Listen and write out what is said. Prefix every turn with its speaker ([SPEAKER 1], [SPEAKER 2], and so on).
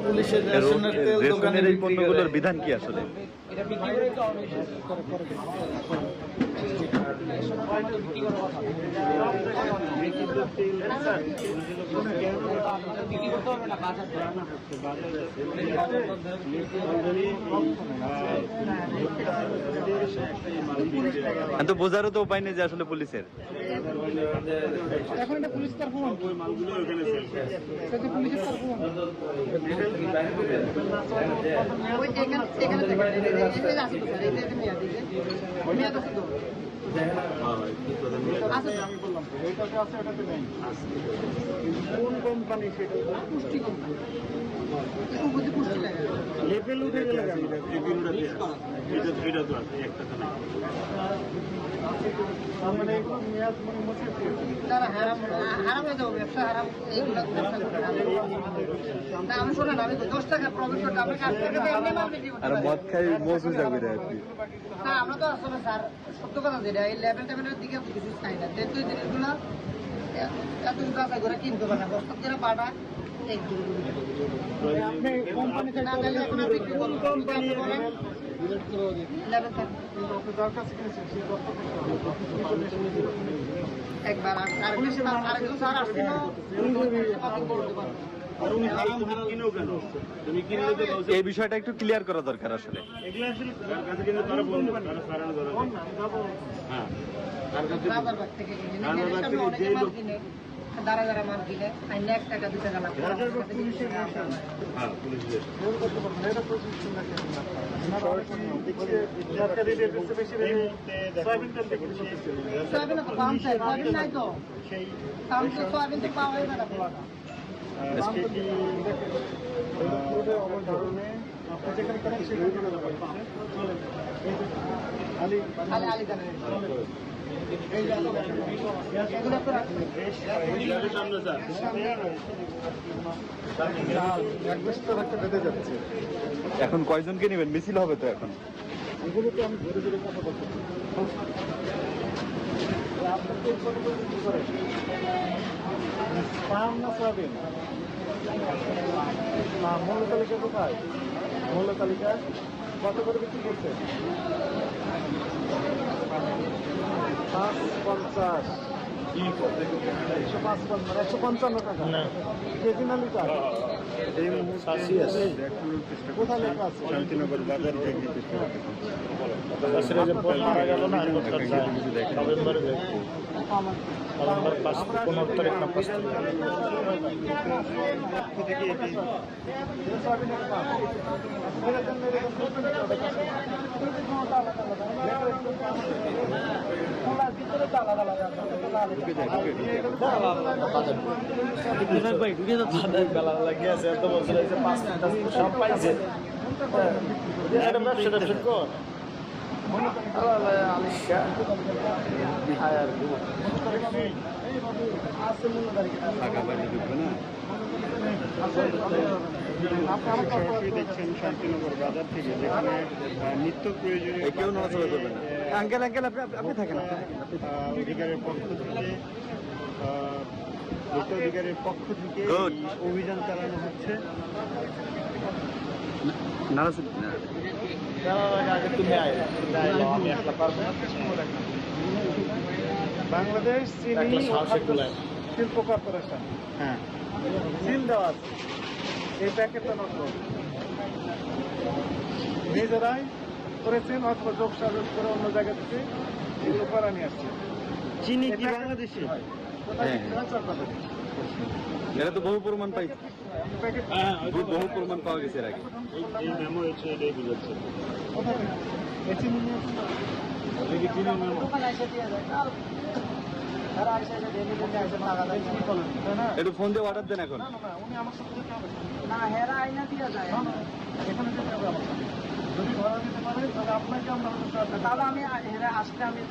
[SPEAKER 1] পুলিশের রেশনের তেল দোকানের এই পণ্যগুলোর বিধান কি আসলে?
[SPEAKER 2] এটা বিক্রি করে তো অনেক
[SPEAKER 1] তো বোঝারও তো উপায় নেই যে আসলে পুলিশের।
[SPEAKER 2] এখন এটা পুলিশ তার ফোন মালগুলো ওখানে সেটা পুলিশের তার ফোন ওই এখানে থেকে এটা আছে তো স্যার এটা মেয়াদ দিতে মেয়াদ আছে তো আমি বললাম তো এইটাতে আছে এটাতে নেই কোন কোম্পানি সেটা পুষ্টি কোম্পানি এটা বুঝি পুষ্টি লাগে লেভেল উঠে গেলে এটা তো আছে একটা না মানে একদম মেয়াদ মানে মুছে তারা হারাম হয়ে যাবে ব্যবসা হারাম এইগুলো ব্যবসা করতে না আমি শোনেন আমি 10 টাকা প্রফিট করতে আমি কাজ থেকে এমনি মামলা দিব
[SPEAKER 1] আর মদ খাই মজু যাবে রে আপনি
[SPEAKER 2] না আমরা তো আসলে স্যার সত্য কথা যেটা এই লেভেল টেবিলের দিকে কিছু চাই না যেহেতু এই জিনিসগুলো এত টাকা করে কিনতে পারে না বস্তা করে পাটা আপনি কোম্পানি থেকে না গেলে এখন আপনি কোন কোম্পানি বলেন একবার আরেকজন স্যার আসছিল
[SPEAKER 1] এই বিষয়টা একটু ক্লিয়ার করা দরকার আসলে।
[SPEAKER 2] দাঁড়া মাল কিনে 1 টাকা 2 টাকা লাগবে
[SPEAKER 1] এখন কয়জনকে নেবেন? মিছিল হবে তো এখন।
[SPEAKER 2] এগুলো তো আমি ধরে ধরে কথা বলতে না সয়াবিন না মূল্য তালিকা কোথায়? মূল্য তালিকা কত করে বিক্রি করছে? 550 155 টাকা কেজি না লিটার?
[SPEAKER 1] এই মুহূর্তে
[SPEAKER 2] কোথায় লেখা আছে?
[SPEAKER 1] শান্তিনগর বাজার থেকে
[SPEAKER 3] নভেম্বর 15 তারিখ না 5 সব পাইছে ব্যবসা কর
[SPEAKER 4] দেখছেন শান্তিনগর বাজার থেকে যেখানে নিত্য প্রয়োজনীয়
[SPEAKER 1] কেউ নড়াচড়া করবে না। আঙ্কেল আঙ্কেল আপনি থাকেন
[SPEAKER 4] অধিকারের পক্ষ থেকে অধিকারের পক্ষ থেকে অভিযান চালানো হচ্ছে। বাংলাদেশ চিনি শিল্প কর্পোরেশন সিল দেওয়া আছে। এই প্যাকেটটা নষ্ট নিজেরাই করেছেন অথবা যোগ সাজস করে অন্য জায়গা থেকে এগুলো করা নিয়ে আসছে। চিনি কি বাংলাদেশে?
[SPEAKER 1] এরা তো বহু প্রমাণ পাই, বহু প্রমাণ পাওয়া গেছে এর আগে। একটু ফোন দিয়ে অর্ডার দেন এখন।
[SPEAKER 2] না হেরা আইনা দিয়া যায় এখানে যেতে হবে আমাকে। যদি ধরা দিতে পারে তাহলে আপনাকে আমরা তাহলে আমি হেরা আসলে আমি